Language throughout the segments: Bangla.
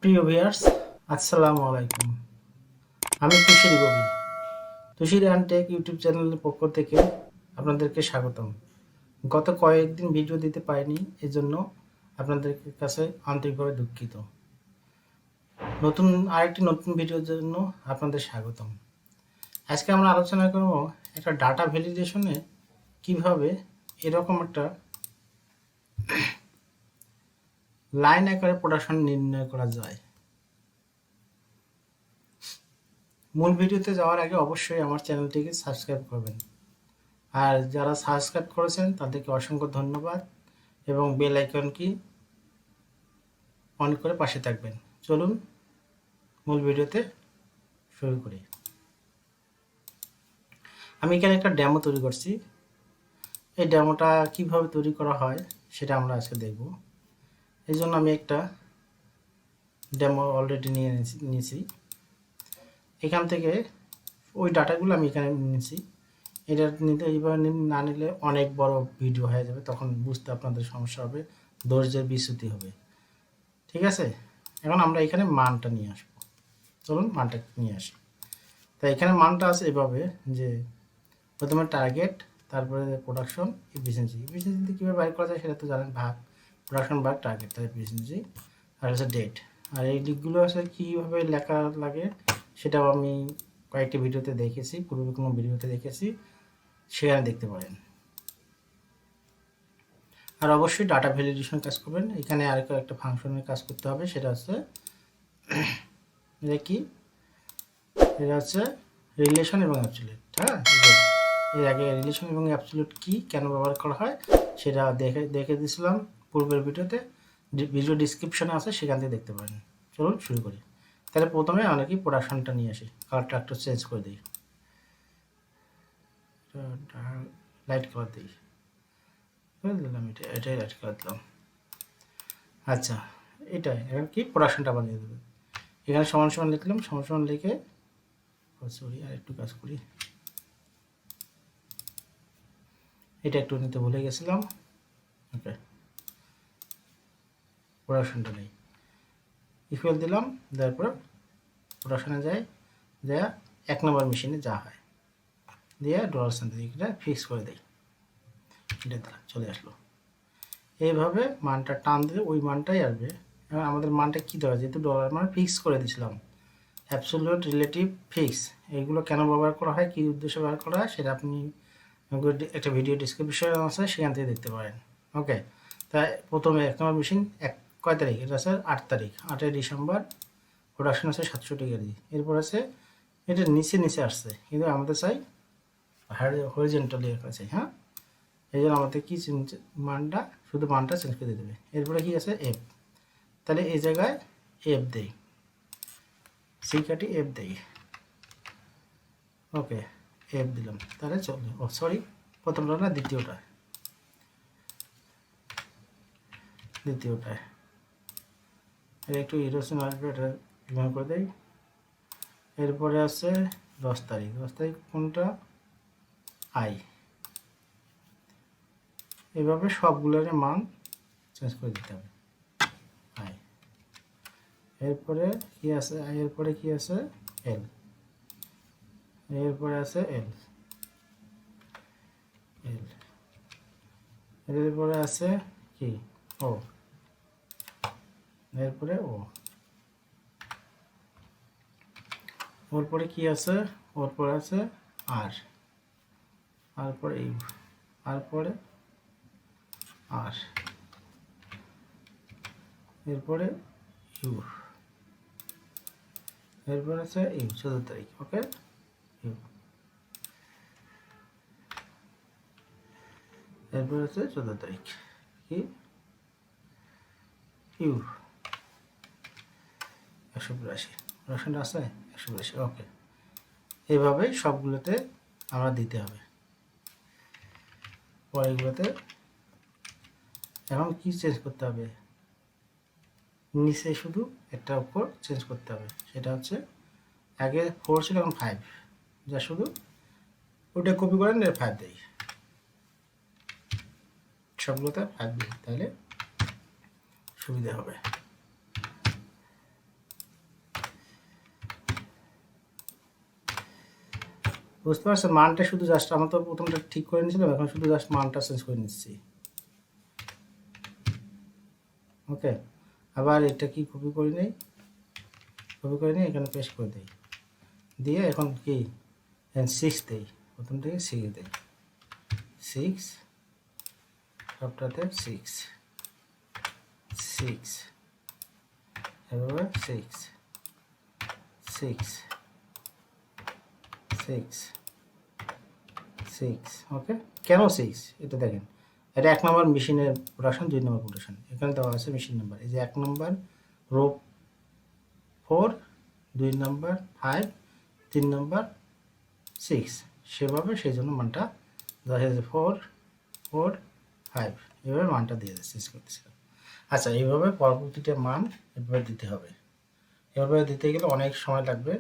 প্রিয় ভিউয়ার্স, আসসালামু আলাইকুম। আমি তুষির গবি, তুষির অ্যান্ড টেক ইউটিউব চ্যানেলের পক্ষ থেকে আপনাদেরকে স্বাগতম। গত কয়েকদিন ভিডিও দিতে পারিনি, এজন্য আপনাদের কাছে আন্তরিকভাবে দুঃখিত। আরেকটি নতুন ভিডিওর জন্য আপনাদের স্বাগতম। আজকে আমরা আলোচনা করব একটা ডাটা ভ্যালিডেশনে কিভাবে এরকম একটা লাইন আকারে প্রোডাকশন নির্ণয় করা যায়। মূল ভিডিওতে যাওয়ার আগে অবশ্যই আমার চ্যানেলটিকে সাবস্ক্রাইব করবেন, আর যারা সাবস্ক্রাইব করেছেন তাদেরকে অসংখ্য ধন্যবাদ এবং বেল আইকনটি অন করে পাশে থাকবেন। চলুন মূল ভিডিওতে শুরু করি। আমি এখানে একটা ডেমো তৈরি করছি। এই ডেমোটা কিভাবে তৈরি করা হয় সেটা আমরা আজকে দেখব। এই জন্য আমি একটা ডেমো অলরেডি নিয়েছি। এখান থেকে ওই ডাটাগুলো আমি এখানে নিয়েছি। এটা নিতে এইভাবে না নিলে অনেক বড় ভিডিও হয়ে যাবে, তখন বুঝতে আপনাদের সমস্যা হবে, ধৈর্যের বিচ্যুতি হবে। ঠিক আছে, এখন আমরা এখানে মানটা নিয়ে আসবো। চলুন মানটা নিয়ে আসি। তাই এখানে মানটা আছে এভাবে যে প্রথমে টার্গেট, তারপরে প্রোডাকশন, এফিসিয়েন্সি কীভাবে বাইর করা যায় সেটা তো জানেন, ভাগ প্রোডাকশন ভাগ টার্গেট, তার এফিসিয়েন্সি, আর হচ্ছে ডেট। আর এই দিকগুলো আসলে কীভাবে লেখা লাগে সেটাও আমি কয়েকটি ভিডিওতে দেখেছি, পূর্বে কোনো ভিডিওতে দেখেছি, সেখানে দেখতে পারেন। আর অবশ্যই ডাটা ভ্যালিডেশন কাজ করবেন। এখানে আরেকটা একটা ফাংশনের কাজ করতে হবে, সেটা হচ্ছে এটা কি, এটা হচ্ছে রিলেশন এবং অ্যাবসলিউট। হ্যাঁ, এর আগে রিলেশন এবং অ্যাবসলিউট কি কেন ব্যবহার করা হয় সেটা দেখে দিয়েছিলাম পূর্বের ভিডিওতে, ভিডিও ডিসক্রিপশনে আছে, সেখান থেকে দেখতে পারেন। চলুন শুরু করি। তাহলে প্রথমে আমরা কি প্রোডাকশনটা নিয়ে আসি, কালারটা একটু চেঞ্জ করে দিই, লাইট কালার দিই, দিলাম এটাই লাইট কালার দিলাম। আচ্ছা, এটাই এখন কি প্রোডাকশনটা বানিয়ে দেবে। এখানে সমান সমান লিখলাম, সমান সমান লিখে সরি আর একটু কাজ করি, এটা একটু নিতে ভুলে গেছিলাম। ওকে, প্রোডাকশনটা নেই, ইকুয়াল দিলাম, তারপর প্রোডাকশনে যায়, যা 1 নম্বর মেশিনে যা হয় দিয়ে ডলার সাইন দিয়ে এটা ফিক্স করে দেয়, এটা দ্বারা চলে আসলো। এইভাবে মানটা টান দিলে ওই মানটাই আসবে। এবং আমাদের মানটা কী দেওয়া, যেহেতু ডলার মান ফিক্স করে দিয়েছিলাম, অ্যাবসলিউট, রিলেটিভ, ফিক্স, এইগুলো কেন ব্যবহার করা হয়, কী উদ্দেশ্যে ব্যবহার করা হয় সেটা আপনি একটা ভিডিও ডিসক্রিপশন আছে, সেখান থেকে দেখতে পারেন। ওকে, তাই প্রথমে 1 নম্বর মেশিন কয় তারিখ, এটা আছে 8 তারিখ, 8ই ডিসেম্বর, প্রোডাকশন আছে 700 কেজি। এরপর আছে এটা নিচে আসছে, কিন্তু আমাদের চাই হরিজেন্টালি আছে। হ্যাঁ, এই জন্য আমাদের কি মানটা, শুধু মানটা চেঞ্জ করে দেবে। এরপরে কি আছে এফ, তাহলে এই জায়গায় এফ দেই, সি কাটি এফ দেই। ওকে, এফ দিলাম, তাহলে চলবে। ও সরি, প্রথমটা না, দ্বিতীয়টায় এটা একটু ইরোশন আসবে, এটা রিমুভ করে দেই। এরপরে আছে 10 তারিখ, 10 তারিখ কোনটা, আই। এভাবে সবগুলোর মান চেঞ্জ করে দিতে হবে, আই। এরপরে কি আছে, আই এরপরে কি আছে, এল, এরপরে আছে এল, এরপরে আছে কি, ও, এরপরে ও, ওর পরে কি আছে, ওর পরে আছে আর, আর পরে ইউ, আর পরে আর, এরপরে ইউ, এরপর আছে ইউ 14 তারিখ। ওকে, ইউ, এরপর আছে 14 তারিখ কি, ইউ 182, প্রোডাকশনটা আছে 182। ওকে, এইভাবেই সবগুলোতে আমরা দিতে হবে। পরেরগুলোতে এখন কি চেঞ্জ করতে হবে, নিচে শুধু একটা উপর চেঞ্জ করতে হবে, সেটা হচ্ছে আগে 4 ছিল, এখন 5, যা শুধু ওটা কপি করেন, এর 5 দেই, সবগুলোতে 5 দিই, তাহলে সুবিধা হবে। বুঝতে পারছেন? মানটা শুধু জাস্ট আমরা তো প্রথমটা ঠিক করে নিয়েছিলাম, এখন শুধু জাস্ট মানটা চেঞ্জ করে নিচ্ছি। ওকে, আবার এটা কি কপি করে নেই, কপি করে নিই, এখানে পেস্ট করে দিই, দিয়ে এখন কি 6 দেই, প্রথম থেকে 6 দেই, 6 সবটাতে 6 6 এভাবে 6 6 6 6। ওকে, কেন 6 এটা দেখেন, এটা 1 নম্বর মেশিনের প্রোডাকশন, 2 নম্বর প্রোডাকশন, এখানে দেওয়া আছে মেশিন নাম্বার, এই যে 1 নম্বর রো 4, 2 নম্বর 5, 3 নম্বর 6, সেভাবে সেই জন্য মানটা দেওয়া হয়েছে 4 4 5, এভাবে মানটা দিয়ে চেঞ্জ করতেছিলাম। আচ্ছা, এইভাবে পরবর্তীটা মান এভাবে দিতে হবে। এভাবে দিতে গেলে অনেক সময় লাগবে,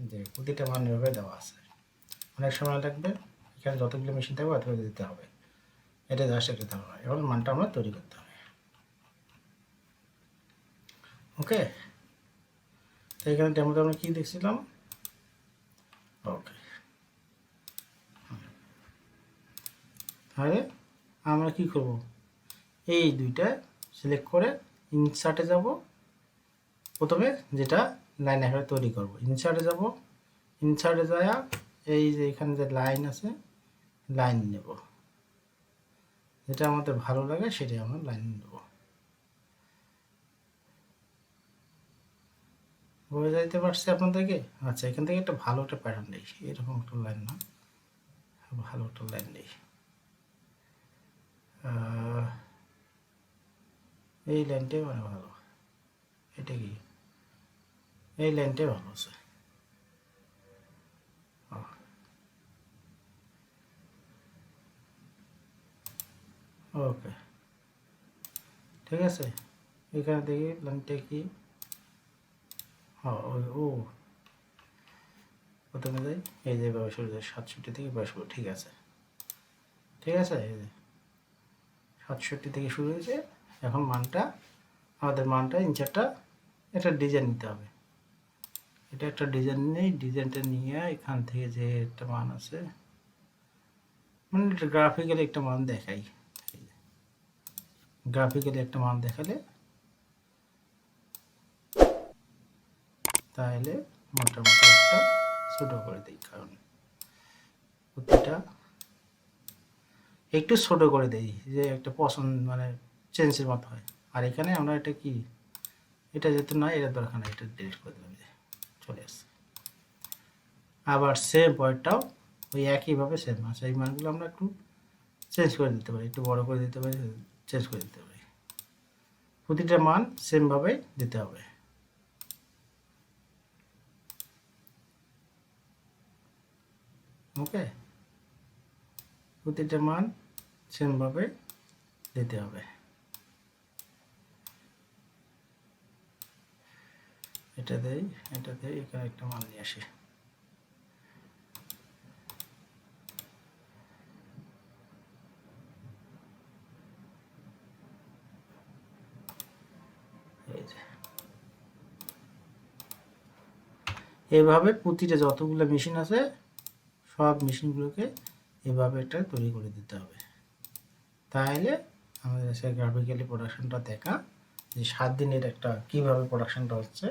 যে প্রতিটা মান এভাবে দেওয়া আছে, অনেক সময় লাগবে, এখানে যতগুলো মেশিন থাকবে অতগুলো দিতে হবে, এটা জাস্ট এটা দিতে হবে, এবার মানটা আমরা তৈরি করতে হবে। ওকে, তো এখানে ডেমোতে আমরা কী দেখছিলাম? ওকে, তাহলে আমরা কি করব, এই দুইটা সিলেক্ট করে ইনসার্টে যাব, প্রথমে যেটা লাইন আকারে তৈরি করব, ইনসার্টে যাব, ইনসার্টে যাওয়া এই যে এখানে যে লাইন আছে, লাইন নেব, যেটা আমাদের ভালো লাগে সেটাই আমরা লাইন নেব। বোঝা যাইতে পারছে আপনাদেরকে? আচ্ছা, এখান থেকে একটা ভালো একটা প্যাটার্ন নেই, এরকম একটা লাইন না, ভালো একটা লাইন নেই, এই লাইনটাই মানে ভালো, এটা কি, এই লাইনটাই ভালো আছে। ওকে, ঠিক আছে, এখানে দেখি লাইনটা কি, ও প্রথমে যাই, এই যে 67 থেকে 62, ঠিক আছে, ঠিক আছে, এই যে 67 থেকে শুরু হয়েছে, এখন মানটা আমাদের মানটা ইনচারটা একটা ডিজাইন নিতে হবে, এটা একটা ডিজাইন নেই, ডিজাইনটা নিয়ে এখান থেকে যে একটা মান আছে, মানে এটা গ্রাফিক্যালি একটা মান দেখাই, গ্রাফিক্যালি একটা মান দেখালে তাহলে মোটামুটি একটা ছোটো করে দিই, কারণ প্রতিটা একটু ছোটো করে দেই, যে একটা পছন্দ মানে চেঞ্জের মতো হয়। আর এখানে আমরা এটা কি, এটা যেহেতু না, এটা দরকার না, এটা ডিলিট করে দিলাম, যে চলে আসছে। আবার সেম পয়েন্টটাও ওই একইভাবে সেম আছে, এই মানগুলো আমরা একটু চেঞ্জ করে দিতে পারি, একটু বড় করে দিতে পারি, চেঞ্জ করে দিতে পারি, প্রতিটা মান সেমভাবেই দিতে হবে। ওকে, প্রতিটা মান সেমভাবে দিতে হবে। এটা দেই, এটা দেই, এখানে একটা মান নিয়ে আসি, এই যে এইভাবে প্রতিটা যতগুলো মেশিন আছে সব মেশিনগুলোকে এভাবে একটা তৈরি করে দিতে হবে, তাহলে আমাদের কাছে গ্রাফিক্যালি প্রোডাকশনটা দেখা, যে 7 দিনের একটা কীভাবে প্রোডাকশনটা হচ্ছে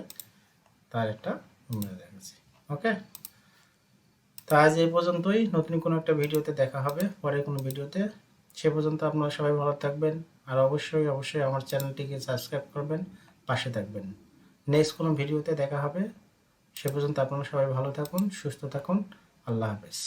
তার একটা দেখাচ্ছি। ওকে, তো আজ এই পর্যন্তই, নতুন কোনো একটা ভিডিওতে দেখা হবে পরে কোনো ভিডিওতে, সে পর্যন্ত আপনারা সবাই ভালো থাকবেন, আর অবশ্যই অবশ্যই আমার চ্যানেলটিকে সাবস্ক্রাইব করবেন, পাশে থাকবেন। নেক্সট কোনো ভিডিওতে দেখা হবে, সে পর্যন্ত আপনারা সবাই ভালো থাকুন, সুস্থ থাকুন, আল্লাহ হাফেজ।